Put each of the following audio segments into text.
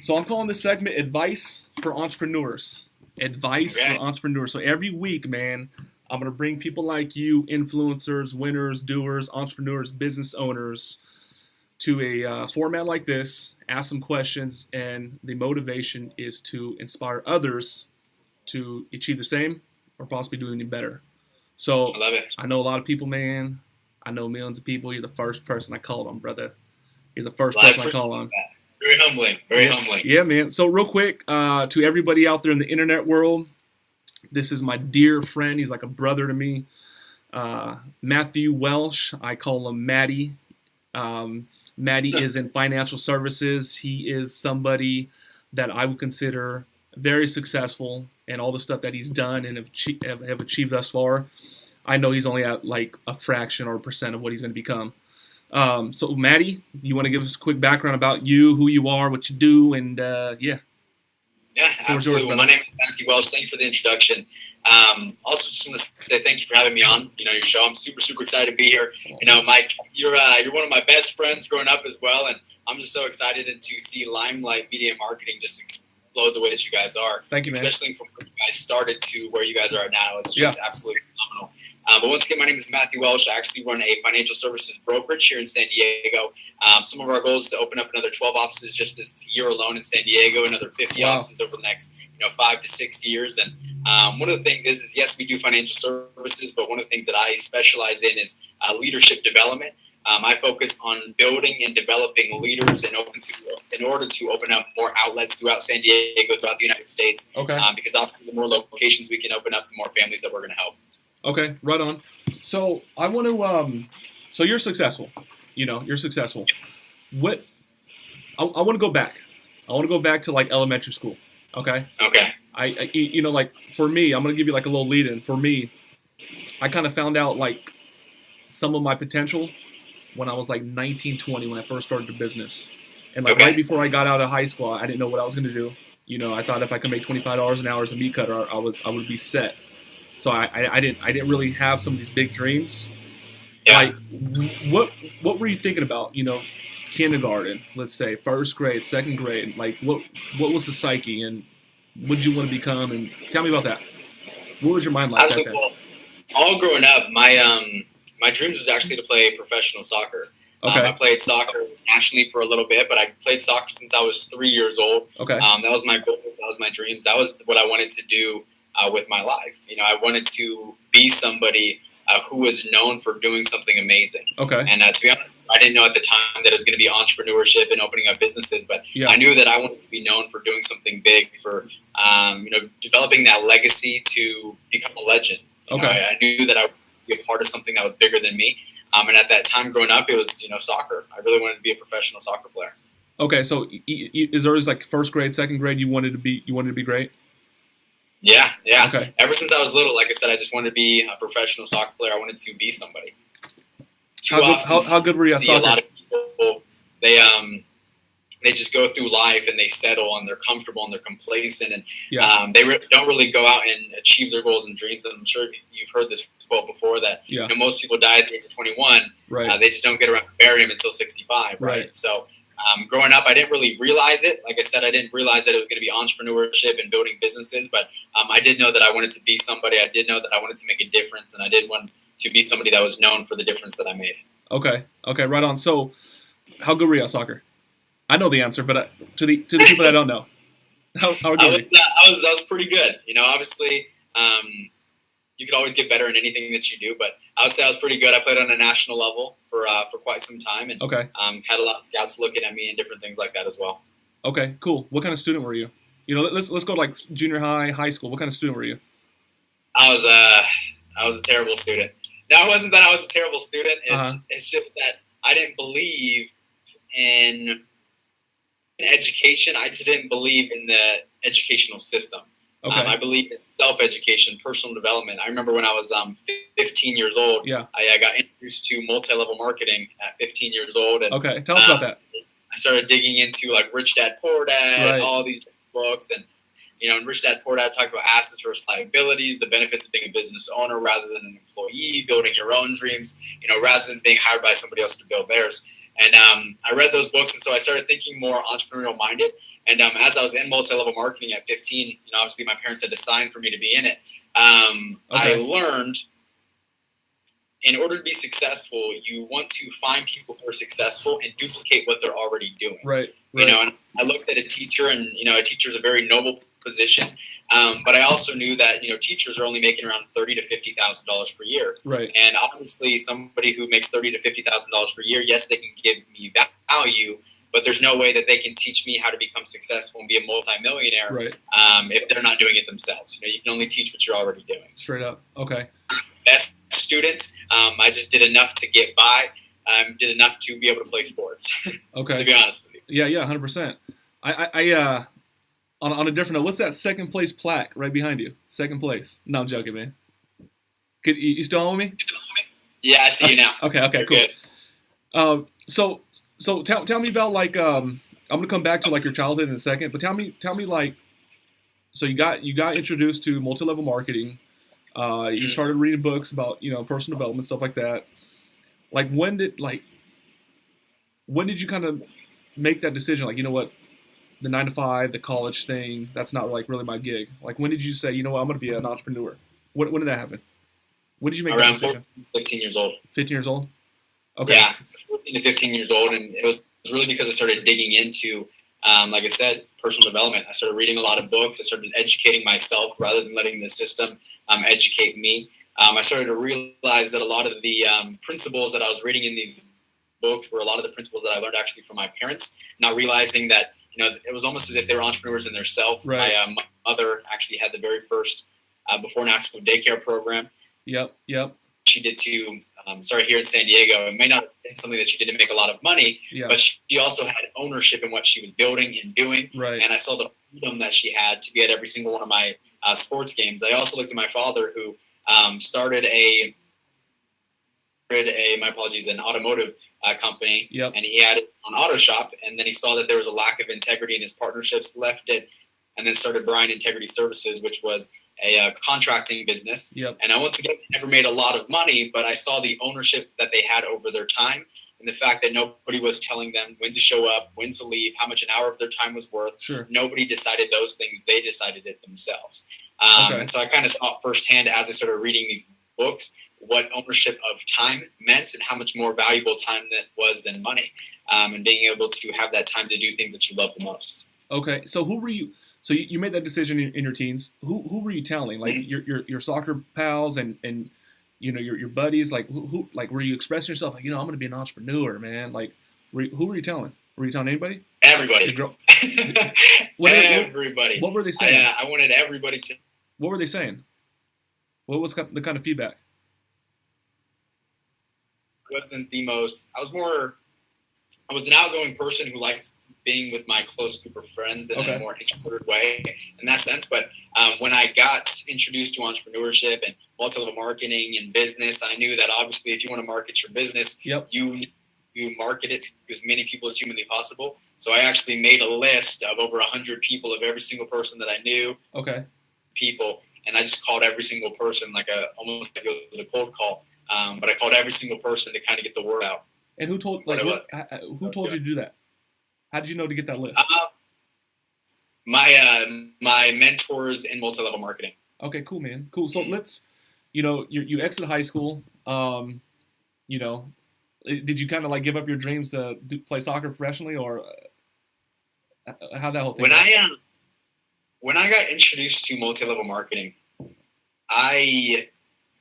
So I'm calling this segment Advice for Entrepreneurs. Advice for Entrepreneurs. So every week, man, I'm going to bring people like you, influencers, winners, doers, entrepreneurs, business owners, to a format like this, ask some questions, and the motivation is to inspire others to achieve the same or possibly do anything better. So I love it. I know a lot of people, man. I know millions of people. You're the first person I call on, brother. You're the first person I call on. Very humbling. Very humbling. Yeah, man. So real quick, to everybody out there in the internet world, this is my dear friend. He's like a brother to me. Matthew Welsh. I call him Matty. Matty is in financial services. He is somebody that I would consider very successful in all the stuff that he's done and have achieved thus far. I know he's only at like a fraction or a percent of what he's going to become. So, Matty, you want to give us a quick background about you, who you are, what you do, and yeah. Yeah, absolutely. Well, my name is Matthew Welsh. Thank you for the introduction. Also, just want to say thank you for having me on. Your show. I'm super excited to be here. Mike, you're one of my best friends growing up as well, and I'm just so excited to see Limelight Media and Marketing just explode the way that you guys are. Thank you, man. Especially from where you guys started to where you guys are now. It's just absolutely phenomenal. But once again, my name is Matthew Welsh. I actually run a financial services brokerage here in San Diego. Some of our goals is to open up another 12 offices just this year alone in San Diego, another 50 offices over the next 5 to 6 years. And one of the things is yes, we do financial services, but one of the things that I specialize in is leadership development. I focus on building and developing leaders in order to open up more outlets throughout San Diego, throughout the United States. Okay. Because obviously the more locations we can open up, the more families that we're going to help. Okay, right on. So I want to. So you're successful. You're successful. What? I want to go back. I want to go back to like elementary school. Okay. Okay. I like for me, I'm gonna give you like a little lead in. For me, I kind of found out like some of my potential when I was like 19, 20 when I first started the business, and like right before I got out of high school, I didn't know what I was gonna do. I thought if I could make $25 an hour as a meat cutter, I would be set. So I didn't really have some of these big dreams. Yeah. Like what were you thinking about? Kindergarten, let's say, first grade, second grade. Like what was the psyche and what did you want to become? And tell me about that. What was your mind like back then? Well, all growing up, my dreams was actually to play professional soccer. Okay. I played soccer nationally for a little bit, but I played soccer since I was 3 years old. Okay. That was my goal. That was my dreams. That was what I wanted to do with my life. I wanted to be somebody who was known for doing something amazing. Okay. And to be honest, I didn't know at the time that it was going to be entrepreneurship and opening up businesses, but I knew that I wanted to be known for doing something big, for developing that legacy to become a legend. I knew that I would be a part of something that was bigger than me. And at that time growing up, it was soccer. I really wanted to be a professional soccer player. Okay, so is there like first grade, second grade you wanted to be great? Yeah. Okay. Ever since I was little, like I said, I just wanted to be a professional soccer player. I wanted to be somebody. How good were you at soccer? A lot of people, they just go through life and they settle and they're comfortable and they're complacent and they don't really go out and achieve their goals and dreams. And I'm sure you've heard this quote before that most people die at the age of 21. Right. They just don't get around to bury them until 65. Right. So growing up, I didn't really realize it. Like I said, I didn't realize that it was going to be entrepreneurship and building businesses. But I did know that I wanted to be somebody. I did know that I wanted to make a difference, and I did want to be somebody that was known for the difference that I made. Okay, right on. So, how good were you at soccer? I know the answer, but to the people that don't know, how good were you? I was pretty good. Obviously, you could always get better in anything that you do, but I would say I was pretty good. I played on a national level for quite some time, and had a lot of scouts looking at me and different things like that as well. Okay, cool. What kind of student were you? Let's go to like junior high, high school. What kind of student were you? I was a terrible student. No, it wasn't that I was a terrible student. It's just that I didn't believe in education. I just didn't believe in the educational system. Okay. I believe in self-education, personal development. I remember when I was 15 years old, I got introduced to multi-level marketing at 15 years old. And, okay, tell us about that. I started digging into like Rich Dad, Poor Dad, and all these books. And, in Rich Dad, Poor Dad talked about assets versus liabilities, the benefits of being a business owner rather than an employee, building your own dreams, rather than being hired by somebody else to build theirs. And I read those books, and so I started thinking more entrepreneurial minded. And as I was in multi-level marketing at 15, you know, obviously my parents had to sign for me to be in it. I learned in order to be successful, you want to find people who are successful and duplicate what they're already doing. Right. You know, and I looked at a teacher, and you know, a teacher is a very noble position. But I also knew that, you know, teachers are only making around $30,000 to $50,000 per year. Right. And obviously, somebody who makes $30,000 to $50,000 per year, yes, they can give me value, but there's no way that they can teach me how to become successful and be a multimillionaire. Right. If they're not doing it themselves. You know, you can only teach what you're already doing. Straight up. Okay. Best student. I just did enough to get by. Did enough to be able to play sports. Okay. To be honest with you. Yeah. 100%. I on a different note, what's that second place plaque right behind you? Second place. No, I'm joking, man. You still on with me? Yeah, I see you now. Okay. You're Cool. Good. So tell me about, like, I'm gonna come back to, like, your childhood in a second, but tell me like, so you got introduced to multi-level marketing. You started reading books about, you know, personal development, stuff like that. Like, when did you kind of make that decision? Like, you know what, the 9 to 5, the college thing, that's not like really my gig. Like, when did you say, you know what, I'm gonna be an entrepreneur? When did that happen? When did you make Around that decision? 15 years old. 15 years old. Okay. Yeah, 14 to 15 years old, and it was really because I started digging into, like I said, personal development. I started reading a lot of books. I started educating myself rather than letting the system educate me. I started to realize that a lot of the principles that I was reading in these books were a lot of the principles that I learned actually from my parents, not realizing that, you know, it was almost as if they were entrepreneurs in their self. Right. My mother actually had the very first before and after school daycare program. Yep. She did too. Here in San Diego. It may not have been something that she did to make a lot of money, but she also had ownership in what she was building and doing. Right. And I saw the freedom that she had to be at every single one of my sports games. I also looked at my father, who started an automotive company, and he had it on auto shop, and then he saw that there was a lack of integrity in his partnerships, left it, and then started Bryan Integrity Services, which was a contracting business. And I, once again, never made a lot of money, but I saw the ownership that they had over their time, and the fact that nobody was telling them when to show up, when to leave, how much an hour of their time was worth. Sure. Nobody decided those things. They decided it themselves. And so I kind of saw firsthand as I started reading these books what ownership of time meant and how much more valuable time that was than money, and being able to have that time to do things that you love the most. Okay. So who were you? So you made that decision in your teens. Who were you telling? Like your soccer pals and you know your buddies. Like who like were you expressing yourself like, you know, I'm going to be an entrepreneur, man? Like who were you telling? Were you telling anybody? Everybody. Everybody. What were they saying? I wanted everybody to. What were they saying? What was the kind of feedback? Wasn't the most. I was an outgoing person who liked being with my close group of friends in a more introverted way in that sense. But when I got introduced to entrepreneurship and multi-level marketing and business, I knew that obviously if you want to market your business, you market it to as many people as humanly possible. So I actually made a list of over 100 people, of every single person that I knew. People, and I just called every single person almost like it was a cold call. But I called every single person to kind of get the word out. And who told who told you to do that? How did you know to get that list? My mentors in multi-level marketing. Okay, cool, man. Cool. So let's, you exited high school. Did you kind of like give up your dreams to play soccer professionally, or how that whole thing? When I got introduced to multi-level marketing, I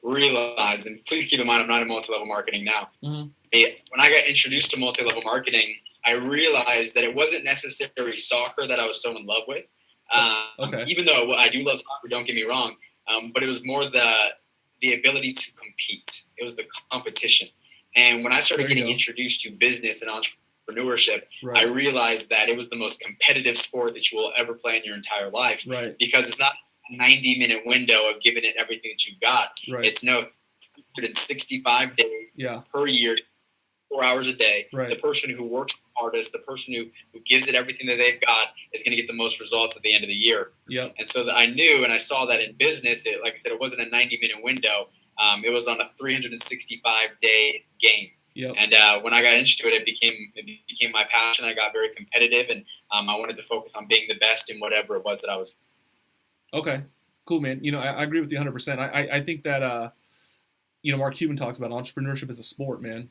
realized, and please keep in mind, I'm not in multi-level marketing now. Mm-hmm. When I got introduced to multi-level marketing, I realized that it wasn't necessarily soccer that I was so in love with. Even though I do love soccer, don't get me wrong, but it was more the ability to compete. It was the competition. And when I started getting introduced to business and entrepreneurship, I realized that it was the most competitive sport that you will ever play in your entire life. Because it's not a 90-minute window of giving it everything that you've got. It's 365 days per year, 4 hours a day. The person who works the hardest, the person who gives it everything that they've got is going to get the most results at the end of the year. And so I knew, and I saw that in business, like I said, it wasn't a 90-minute window. It was on a 365-day game. Yep. And when I got into it, it became my passion. I got very competitive, and I wanted to focus on being the best in whatever it was that I was. Okay. Cool, man. I agree with you 100%. I think that Mark Cuban talks about entrepreneurship as a sport, man.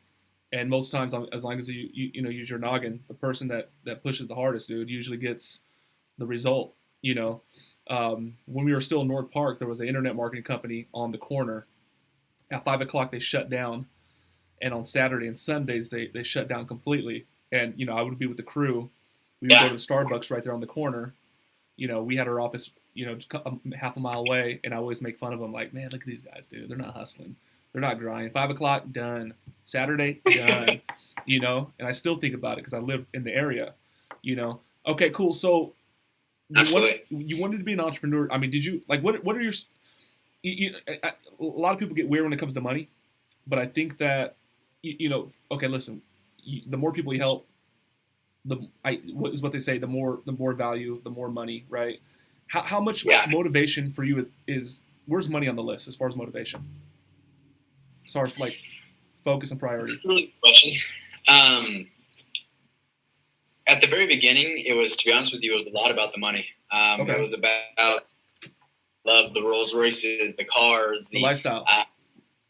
And most times, as long as you use your noggin, the person that pushes the hardest, dude, usually gets the result. When we were still in North Park, there was an internet marketing company on the corner. At 5 o'clock, they shut down, and on Saturday and Sundays, they shut down completely. And I would be with the crew. We would go to the Starbucks right there on the corner. We had our office, just half a mile away, and I always make fun of them, like, man, look at these guys, dude. They're not hustling. They're not grinding. 5 o'clock, done. Saturday, done. And I still think about it because I live in the area. Okay, cool. So, you wanted to be an entrepreneur. I mean, did you like what are your? A lot of people get weird when it comes to money, but I think that Okay, listen. The more people you help, what is what they say? The more value, the more money, right? How much motivation for you is where's money on the list as far as motivation? As far as like focus and priority. That's a really good question. At the very beginning, it was, to be honest with you, it was a lot about the money. It was about love, the Rolls Royces, the cars, the lifestyle.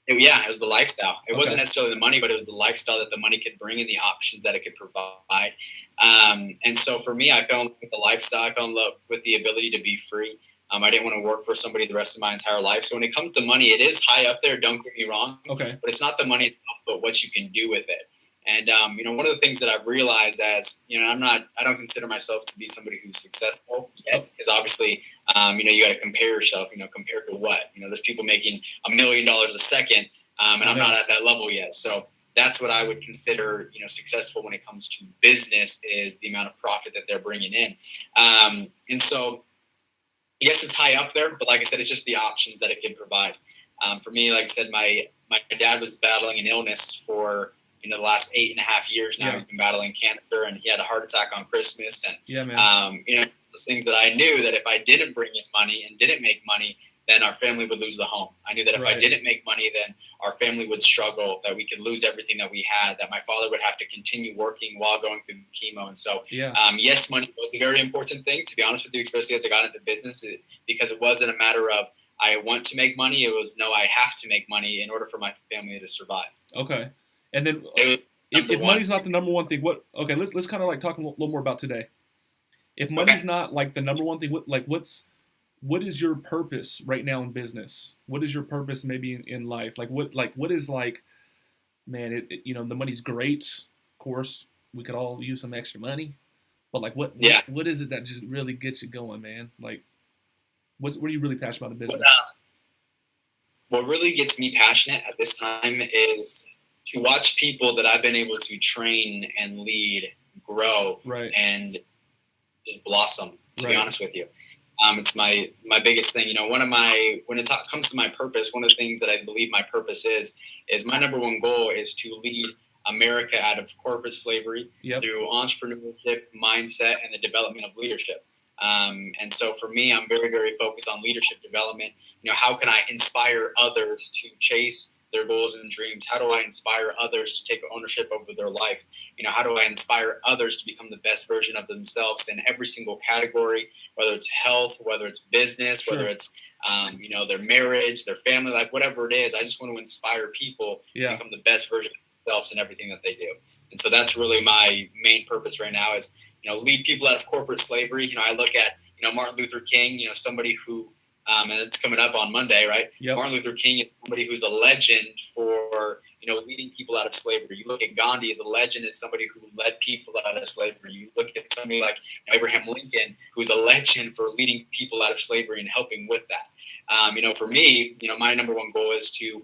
It was the lifestyle. It wasn't necessarily the money, but it was the lifestyle that the money could bring and the options that it could provide. And so for me, I fell in love with the lifestyle. I fell in love with the ability to be free. I didn't want to work for somebody the rest of my entire life. So when it comes to money, it is high up there. Don't get me wrong. Okay. But it's not the money itself, but what you can do with it. And one of the things that I've realized as I don't consider myself to be somebody who's successful yet, because obviously, you got to compare yourself. Compared to what? There's people making $1 million a second, and I'm not at that level yet. So that's what I would consider, successful when it comes to business, is the amount of profit that they're bringing in. And so, yes, it's high up there, but like I said, it's just the options that it can provide. For me, like I said, my dad was battling an illness for the last 8.5 years now. He's been battling cancer, and he had a heart attack on Christmas. And those things that I knew that if I didn't bring in money and didn't make money, then our family would lose the home. I knew that if I didn't make money, then our family would struggle, that we could lose everything that we had, that my father would have to continue working while going through chemo. And so, yes, money was a very important thing, to be honest with you, especially as I got into business, because it wasn't a matter of I want to make money. It was, no, I have to make money in order for my family to survive. Okay. And then if money's not the number one thing, let's kind of like talk a little more about today. If money's not like the number one thing, what is your purpose right now in business? What is your purpose maybe in life? What is man, the money's great. Of course, we could all use some extra money, but what is it that just really gets you going, man? Like, what are you really passionate about in business? What really gets me passionate at this time is to watch people that I've been able to train and lead grow and just blossom, to be honest with you. It's my biggest thing. When it comes to my purpose, one of the things that I believe my purpose is my number one goal is to lead America out of corporate slavery through entrepreneurship, mindset, and the development of leadership. And so for me, I'm very, very focused on leadership development. How can I inspire others to chase their goals and dreams? How do I inspire others to take ownership over their life? How do I inspire others to become the best version of themselves in every single category, whether it's health, whether it's business, whether it's, their marriage, their family life, whatever it is. I just want to inspire people to become the best version of themselves in everything that they do. And so that's really my main purpose right now is, lead people out of corporate slavery. I look at, Martin Luther King, somebody who, and it's coming up on Monday, right? Yep. Martin Luther King is somebody who's a legend for, leading people out of slavery. You look at Gandhi as a legend, as somebody who led people out of slavery. You look at somebody like Abraham Lincoln, who's a legend for leading people out of slavery and helping with that. For me, my number one goal is to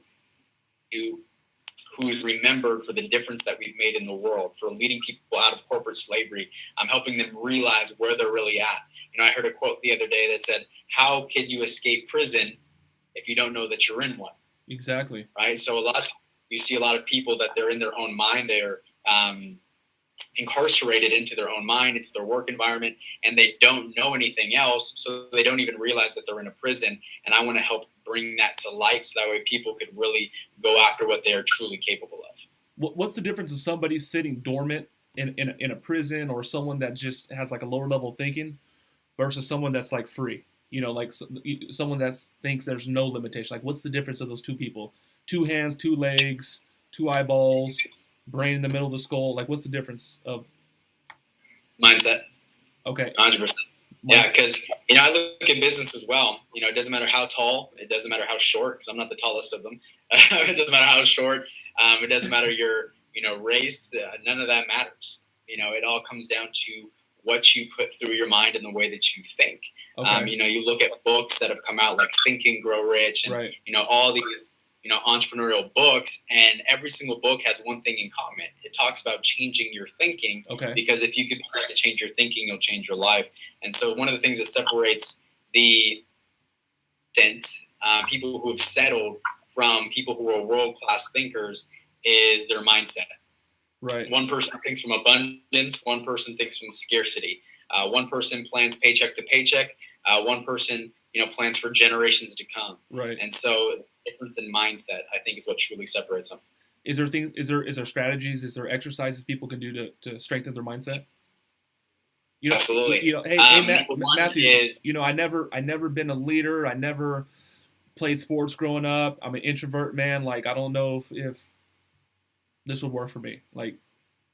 who's remembered for the difference that we've made in the world, for leading people out of corporate slavery. I'm helping them realize where they're really at. I heard a quote the other day that said, how can you escape prison if you don't know that you're in one? Exactly. Right? So you see a lot of people that they're in their own mind. They're incarcerated into their own mind, into their work environment, and they don't know anything else, so they don't even realize that they're in a prison. And I want to help bring that to light so that way people could really go after what they're truly capable of. what's the difference of somebody sitting dormant in a prison, or someone that just has like a lower level of thinking versus someone that's like free? You know, like someone that thinks there's no limitation. Like, what's the difference of those two people? Two hands, two legs, two eyeballs, brain in the middle of the skull. Like, what's the difference of Mindset. Okay. 100%. Yeah, because I look at business as well. It doesn't matter how tall, it doesn't matter how short, because I'm not the tallest of them. It doesn't matter how short. It doesn't matter your race. None of that matters. It all comes down to what you put through your mind and the way that you think. Okay. You look at books that have come out like Think and Grow Rich, and right. All these entrepreneurial books, and every single book has one thing in common. It talks about changing your thinking. Okay. Because if you can to change your thinking, you'll change your life. And so one of the things that separates the people who have settled from people who are world-class thinkers is their mindset. Right. One person thinks from abundance. One person thinks from scarcity. One person plans paycheck to paycheck. One person, plans for generations to come. Right. And so the difference in mindset, I think, is what truly separates them. Is there strategies? Is there exercises people can do to strengthen their mindset? Absolutely. Hey, Matthew. Is, I never been a leader. I never played sports growing up. I'm an introvert, man. Like, I don't know if this would work for me. Like,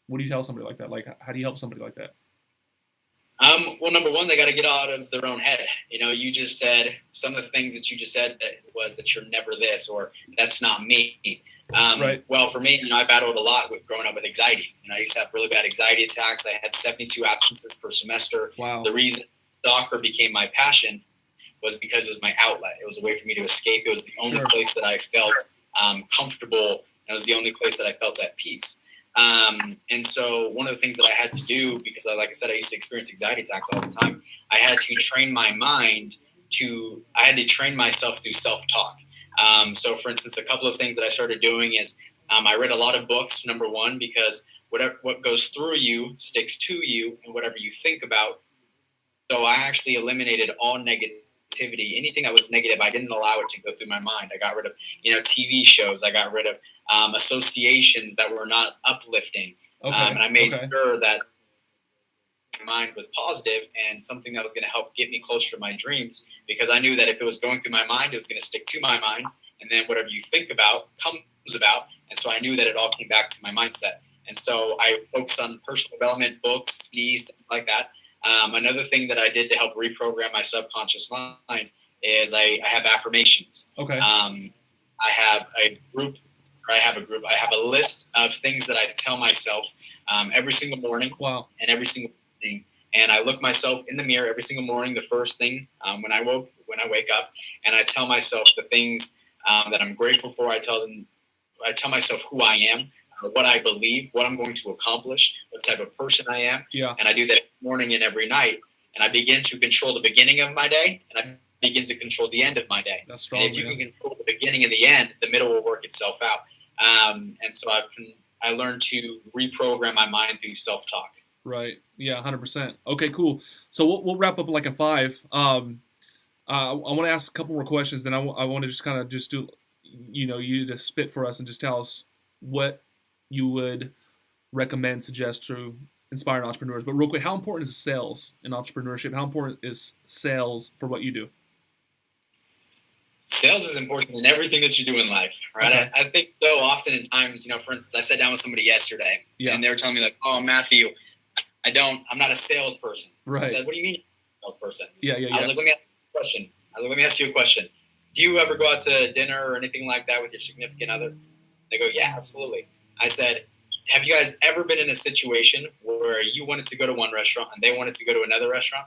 what do you tell somebody like that? Like, how do you help somebody like that? Well, number one, they got to get out of their own head. You just said some of the things that you just said that you're never this, or that's not me. Right. Well, for me, I battled a lot with growing up with anxiety. I used to have really bad anxiety attacks. I had 72 absences per semester. Wow. The reason soccer became my passion was because it was my outlet. It was a way for me to escape. It was the only place that I felt comfortable. It was the only place that I felt at peace. And so one of the things that I had to do, because like I said, I used to experience anxiety attacks all the time, I had to train my mind I had to train myself through self-talk. So for instance, a couple of things that I started doing is I read a lot of books, number one, because what goes through you sticks to you, and whatever you think about. So I actually eliminated all negativity. Anything that was negative, I didn't allow it to go through my mind. I got rid of, TV shows. I got rid of associations that were not uplifting. Okay. And I made sure that my mind was positive and something that was going to help get me closer to my dreams, because I knew that if it was going through my mind, it was going to stick to my mind. And then whatever you think about comes about. And so I knew that it all came back to my mindset. And so I focused on personal development, books, things like that. Another thing that I did to help reprogram my subconscious mind is I have affirmations. Okay. I have a list of things that I tell myself every single morning. Wow. And every single thing. And I look myself in the mirror every single morning, the first thing when I wake up, and I tell myself the things that I'm grateful for. I tell myself who I am, what I believe, what I'm going to accomplish, what type of person I am. Yeah. And I do that every morning and every night. And I begin to control the beginning of my day, and I begin to control the end of my day. That's strong. And if you can control the beginning and the end, the middle will work itself out. And so I learned to reprogram my mind through self-talk. Right. Yeah, 100%. Okay, cool. So we'll wrap up like a 5. I want to ask a couple more questions. Then I want to just kind of just do, you to spit for us and just tell us what you would recommend, suggest to inspiring entrepreneurs. But real quick, how important is sales in entrepreneurship? How important is sales for what you do? Sales is important in everything that you do in life, right? Okay. I think so often in times, for instance, I sat down with somebody yesterday, and they were telling me like, "Oh, Matthew, I'm not a salesperson." Right. I said, "What do you mean, salesperson?" Yeah. I was like, "Let me ask you a question. Do you ever go out to dinner or anything like that with your significant other?" They go, "Yeah, absolutely." I said, "Have you guys ever been in a situation where you wanted to go to one restaurant and they wanted to go to another restaurant?"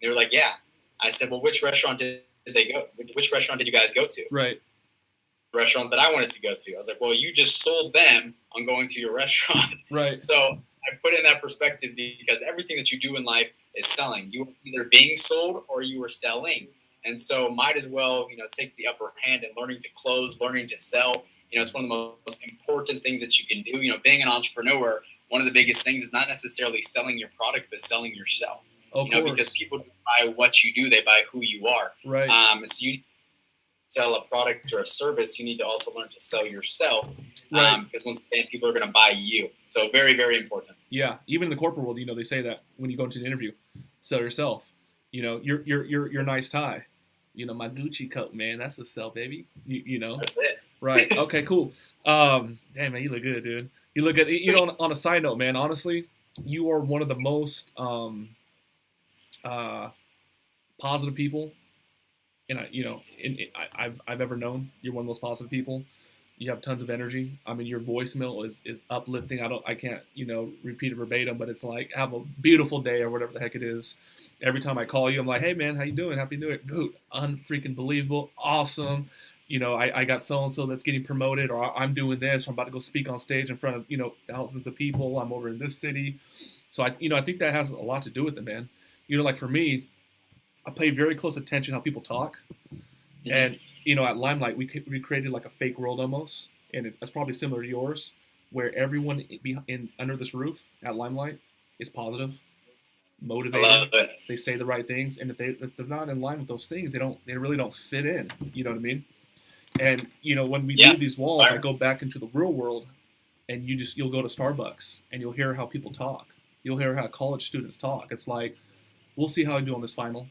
They were like, "Yeah." I said, "Well, which restaurant did they go? Which restaurant did you guys go to?" Right. The restaurant that I wanted to go to. I was like, "Well, you just sold them on going to your restaurant." Right. So I put in that perspective because everything that you do in life is selling. You are either being sold or you are selling. And so might as well, take the upper hand in learning to close, learning to sell. It's one of the most important things that you can do. Being an entrepreneur, one of the biggest things is not necessarily selling your product, but selling yourself. Of course. Because people don't buy what you do, they buy who you are. Right. sell a product or a service, you need to also learn to sell yourself. Right. Because once again, people are going to buy you. So very, very important. Yeah. Even in the corporate world, they say that when you go into an interview, sell yourself. Your nice tie. My Gucci coat, man. That's a sell, baby. That's it. Right. Okay. Cool. Damn, man, you look good, dude. You look good. On a side note, man. Honestly, you are one of the most positive people, I've ever known. You're one of the most positive people. You have tons of energy. I mean, your voicemail is uplifting. I can't repeat it verbatim, but it's like, have a beautiful day or whatever the heck it is. Every time I call you, I'm like, hey man, how you doing? Happy New Year, dude. Unfreaking believable, awesome. I got so and so that's getting promoted, or I'm doing this. Or I'm about to go speak on stage in front of thousands of people. I'm over in this city, so I think that has a lot to do with it, man. Like for me, I pay very close attention how people talk, and at Limelight we created like a fake world almost, and it's probably similar to yours, where everyone under this roof at Limelight is positive, motivated. They say the right things, and if they're not in line with those things, they really don't fit in. You know what I mean? And when we leave these walls, I go back into the real world, and you'll go to Starbucks and you'll hear how people talk. You'll hear how college students talk. It's like, we'll see how I do on this final.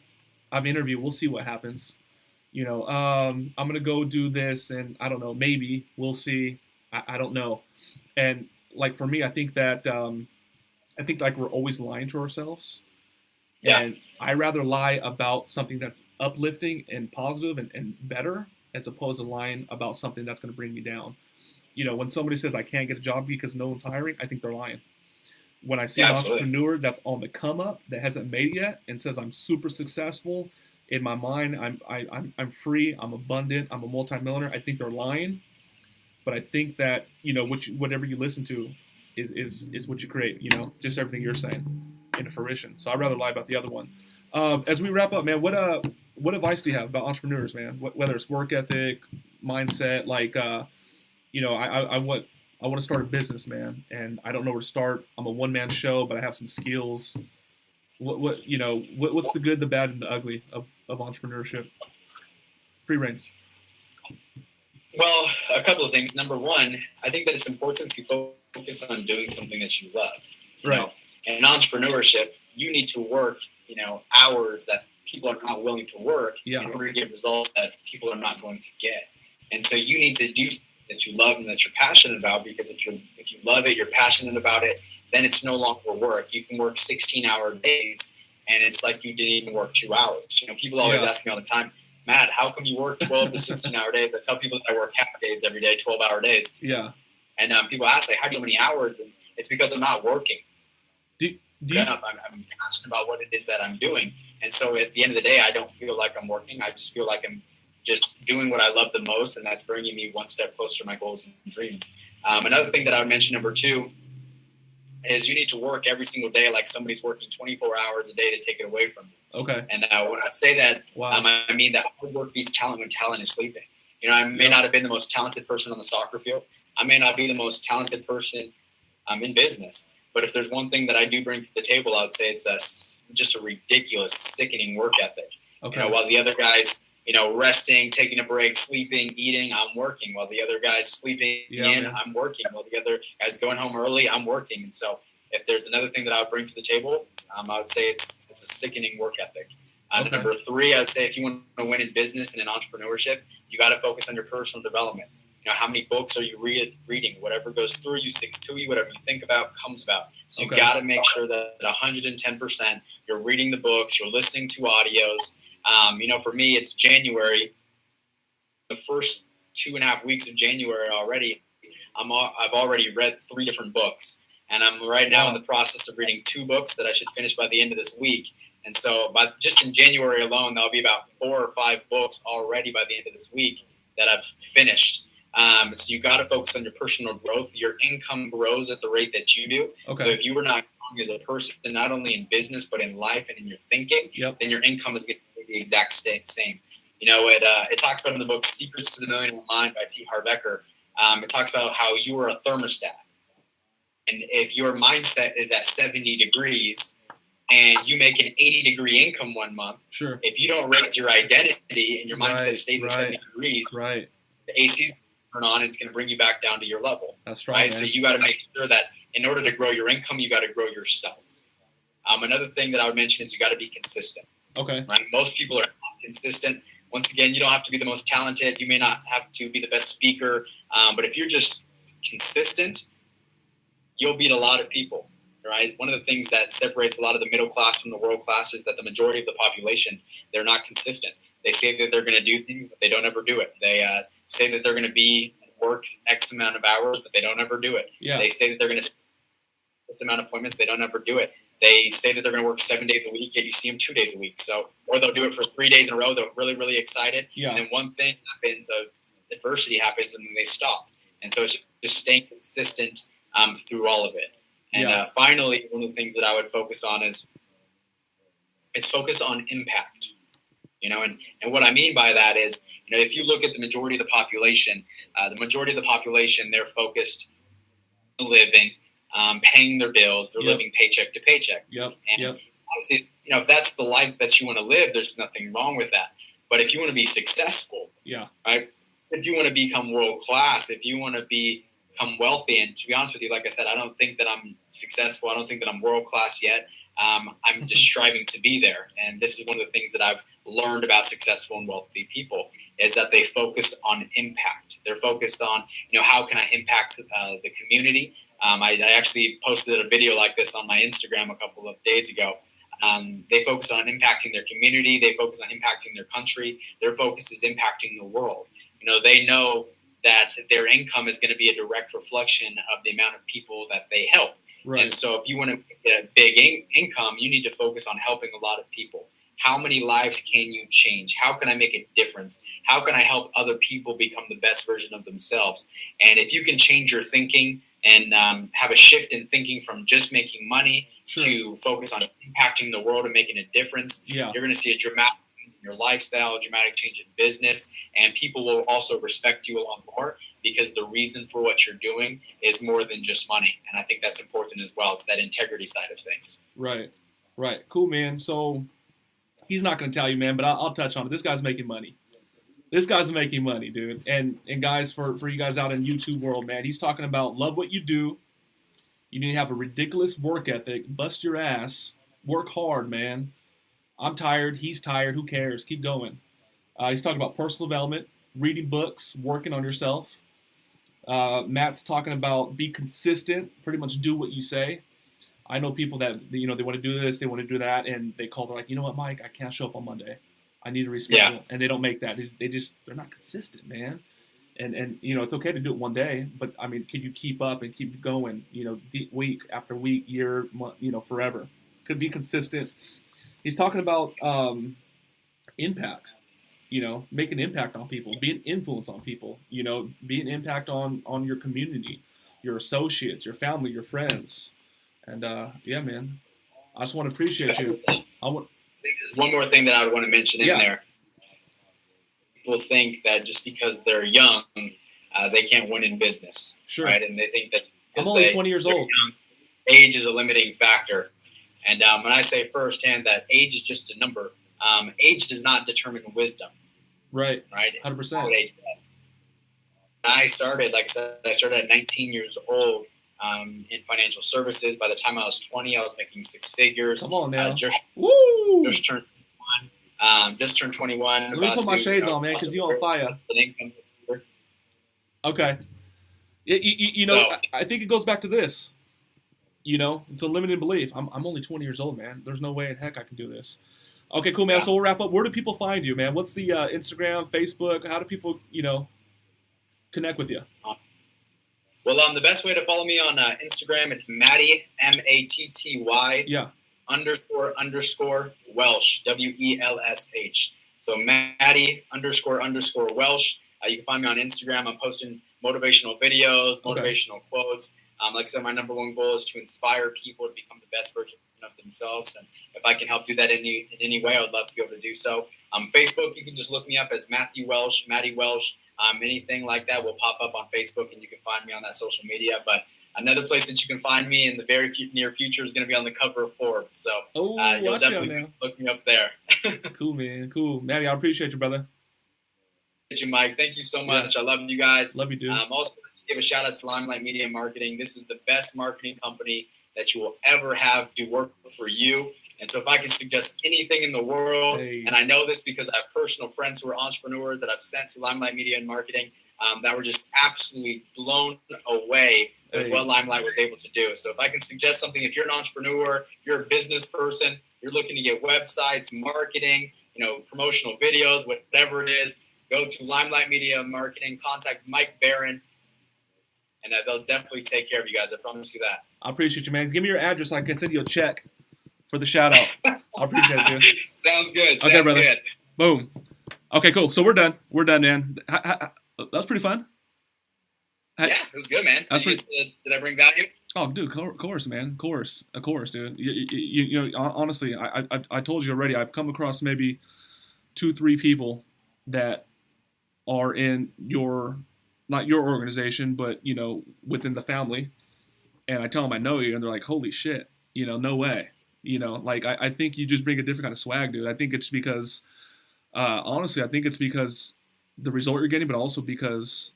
I've interviewed. We'll see what happens. I'm gonna go do this, and I don't know. Maybe we'll see. I don't know. And like for me, I think that like we're always lying to ourselves. Yeah. And I rather lie about something that's uplifting and positive and better, as opposed to lying about something that's going to bring me down. When somebody says I can't get a job because no one's hiring, I think they're lying. When I see an entrepreneur that's on the come up, that hasn't made it yet, and says I'm super successful, in my mind I'm free, I'm abundant, I'm a multimillionaire, I think they're lying. But I think that whatever you listen to is what you create. Just everything you're saying into fruition. So I'd rather lie about the other one. As we wrap up, man, what advice do you have about entrepreneurs, man? Whether it's work ethic, mindset, like I want to start a business, man, and I don't know where to start. I'm a one-man show, but I have some skills. What's the good, the bad, and the ugly of entrepreneurship? Free reins. Well, a couple of things. Number one, I think that it's important to focus on doing something that you love. Right. And in entrepreneurship, you need to work, hours that people are not willing to work in order to get results that people are not going to get. And so you need to do something that you love and that you're passionate about, because if you love it, you're passionate about it, then it's no longer work. You can work 16-hour days, and it's like you didn't even work 2 hours. People always ask me all the time, Matt, how come you work 12 to 16-hour days? I tell people that I work half days every day, 12-hour days. Yeah. And people ask, like, how do you know many hours? And it's because I'm not working. I'm passionate about what it is that I'm doing. And so at the end of the day, I don't feel like I'm working. I just feel like I'm just doing what I love the most, and that's bringing me one step closer to my goals and dreams. Another thing that I would mention, number two, is you need to work every single day like somebody's working 24 hours a day to take it away from you. Okay. And when I say that, I mean that hard work beats talent when talent is sleeping. I may not have been the most talented person on the soccer field. I may not be the most talented person in business. But if there's one thing that I do bring to the table, I would say it's just a ridiculous, sickening work ethic. Okay. While the other guys, resting, taking a break, sleeping, eating, I'm working. While the other guys sleeping I'm working. While the other guys going home early, I'm working. And so if there's another thing that I would bring to the table, I would say it's a sickening work ethic. Number three, I would say if you want to win in business and in entrepreneurship, you got to focus on your personal development. How many books are you reading? Whatever goes through you, sticks to you. Whatever you think about comes about. So you got to make sure that 110% you're reading the books, you're listening to audios. For me, it's January. The first 2.5 weeks of January already, I've already read 3 different books, and I'm right now in the process of reading 2 books that I should finish by the end of this week. And so, just in January alone, there'll be about 4 or 5 books already by the end of this week that I've finished. So you got to focus on your personal growth. Your income grows at the rate that you do. Okay. So if you were not growing as a person, not only in business but in life and in your thinking, then your income is going to be the exact same. It talks about in the book Secrets to the Millionaire Mind by T. Harv Eker. It talks about how you are a thermostat, and if your mindset is at 70 degrees and you make an 80-degree income one month, sure, if you don't raise your identity and your mindset Right, stays at right, 70 degrees, right. the AC's going to turn on. It's going to bring you back down to your level. That's right, Right. man. So you got to make sure that in order to grow your income, you got to grow yourself. Another thing that I would mention is you got to be consistent. Okay. Right. Most people are not consistent. Once again, you don't have to be the most talented. You may not have to be the best speaker, but if you're just consistent, you'll beat a lot of people. Right. One of the things that separates a lot of the middle class from the world class is that the majority of the population, they're not consistent. They say that they're going to do things, but they don't ever do it. They say that they're going to work X amount of hours, but they don't ever do it. Yeah. They say that they're going to this amount of appointments, they don't ever do it. They say that they're going to work 7 days a week, yet you see them 2 days a week. So, or they'll do it for 3 days in a row. They're really, really excited. Yeah. And then one thing happens, adversity happens, and then they stop. And so it's just staying consistent through all of it. And finally, one of the things that I would focus on is focus on impact. And what I mean by that is, if you look at the majority of the population, they're focused on living, paying their bills, they're living paycheck to paycheck. Yep. And obviously, if that's the life that you want to live, there's nothing wrong with that. But if you want to be successful, right? If you want to become world class, if you want to become wealthy, and to be honest with you, like I said, I don't think that I'm successful. I don't think that I'm world class yet. I'm just striving to be there. And this is one of the things that I've learned about successful and wealthy people is that they focus on impact. They're focused on, how can I impact the community? I actually posted a video like this on my Instagram a couple of days ago. They focus on impacting their community. They focus on impacting their country. Their focus is impacting the world. They know that their income is going to be a direct reflection of the amount of people that they help. Right. And so if you want to make a big income, you need to focus on helping a lot of people. How many lives can you change? How can I make a difference? How can I help other people become the best version of themselves? And if you can change your thinking and have a shift in thinking from just making money to focus on impacting the world and making a difference, you're going to see a dramatic change in your lifestyle, a dramatic change in business, and people will also respect you a lot more because the reason for what you're doing is more than just money. And I think that's important as well. It's that integrity side of things. Right. Cool, man. So he's not going to tell you, man, but I'll touch on it. This guy's making money. This guy's making money, dude. And guys, for you guys out in YouTube world, man, he's talking about love what you do. You need to have a ridiculous work ethic. Bust your ass. Work hard, man. I'm tired. He's tired. Who cares? Keep going. He's talking about personal development, reading books, working on yourself. Matt's talking about be consistent, pretty much do what you say. I know people that, they want to do this, they want to do that, and they call, they're like, you know what, Mike, I can't show up on Monday. I need to reschedule. And they don't make that. They're not consistent, man. And it's okay to do it one day, but I mean, could you keep up and keep going, week after week, year, month, forever? Could be consistent. He's talking about impact, make an impact on people, be an influence on people, be an impact on your community, your associates, your family, your friends. And man, I just want to appreciate you. There's one more thing that I would want to mention in there. People think that just because they're young, they can't win in business. Sure. Right? And they think that I'm only 20 years old. Young, age is a limiting factor. And when I say firsthand that age is just a number, age does not determine wisdom. Right. 100%. I started at 19 years old in financial services. By the time I was 20, I was making six figures. Come on now. Just turned 21. Let me put my shades on, man, because you're on fire. Okay. I think it goes back to this. It's a limited belief. I'm only 20 years old, man. There's no way in heck I can do this. Okay, cool, man. So we'll wrap up. Where do people find you, man? What's the Instagram, Facebook? How do people, connect with you? Well, the best way to follow me on Instagram, it's Matty, Matty, __ Welsh, WELSH. So Matty _ Welsh. You can find me on Instagram. I'm posting motivational videos, motivational quotes. Like I said, my number one goal is to inspire people to become the best version of themselves. And if I can help do that in any way, I would love to be able to do so. Facebook, you can just look me up as Matthew Welsh, Matty Welsh. Anything like that will pop up on Facebook, and you can find me on that social media. But another place that you can find me in the very near future is going to be on the cover of Forbes. So you'll definitely look me up there. Cool, man. Cool. Matty, I appreciate you, brother. You, Mike. Thank you so much. I love you guys. Love you, dude. Also, just give a shout out to Limelight Media Marketing. This is the best marketing company that you will ever have do work for you. And so if I can suggest anything in the world, and I know this because I have personal friends who are entrepreneurs that I've sent to Limelight Media and Marketing that were just absolutely blown away with what Limelight was able to do. So if I can suggest something, if you're an entrepreneur, you're a business person, you're looking to get websites, marketing, promotional videos, whatever it is, go to Limelight Media Marketing, contact Mike Barron, and they'll definitely take care of you guys. I promise you that. I appreciate you, man. Give me your address. Like I said, you'll check for the shout out. I appreciate it, dude. Sounds good. Okay, brother. Good. Boom. Okay, cool. So we're done. We're done, man. That was pretty fun. Yeah, it was good, man. Did I bring value? Oh, dude, of course, man. Of course, dude. Honestly, I told you already. I've come across maybe 2-3 people that are in not your organization, but within the family, and I tell them I know you, and they're like, "Holy shit, no way." Like I think you just bring a different kind of swag, dude. I think it's because, honestly, I think it's because the result you're getting, but also because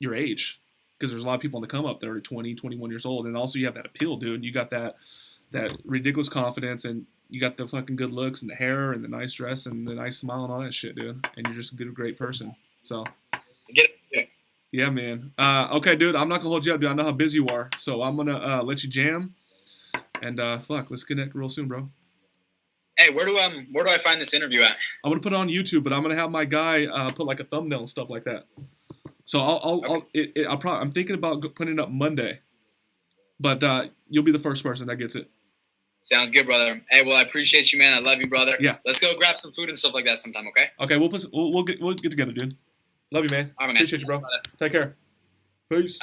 your age. Because there's a lot of people on the come up that are 20, 21 years old, and also you have that appeal, dude. You got that ridiculous confidence, and you got the fucking good looks and the hair and the nice dress and the nice smile and all that shit, dude. And you're just a great person. So, yeah, man. Okay, dude. I'm not gonna hold you up, dude. I know how busy you are, so I'm gonna let you jam. And let's connect real soon, bro. Hey, where do I find this interview at? I'm gonna put it on YouTube, but I'm gonna have my guy put like a thumbnail and stuff like that. So I'm thinking about putting it up Monday, but you'll be the first person that gets it. Sounds good, brother. Hey, well, I appreciate you, man. I love you, brother. Yeah. Let's go grab some food and stuff like that sometime, okay? Okay, we'll get together, dude. Love you, man. All right, man. Appreciate you, bro. Take care. Peace.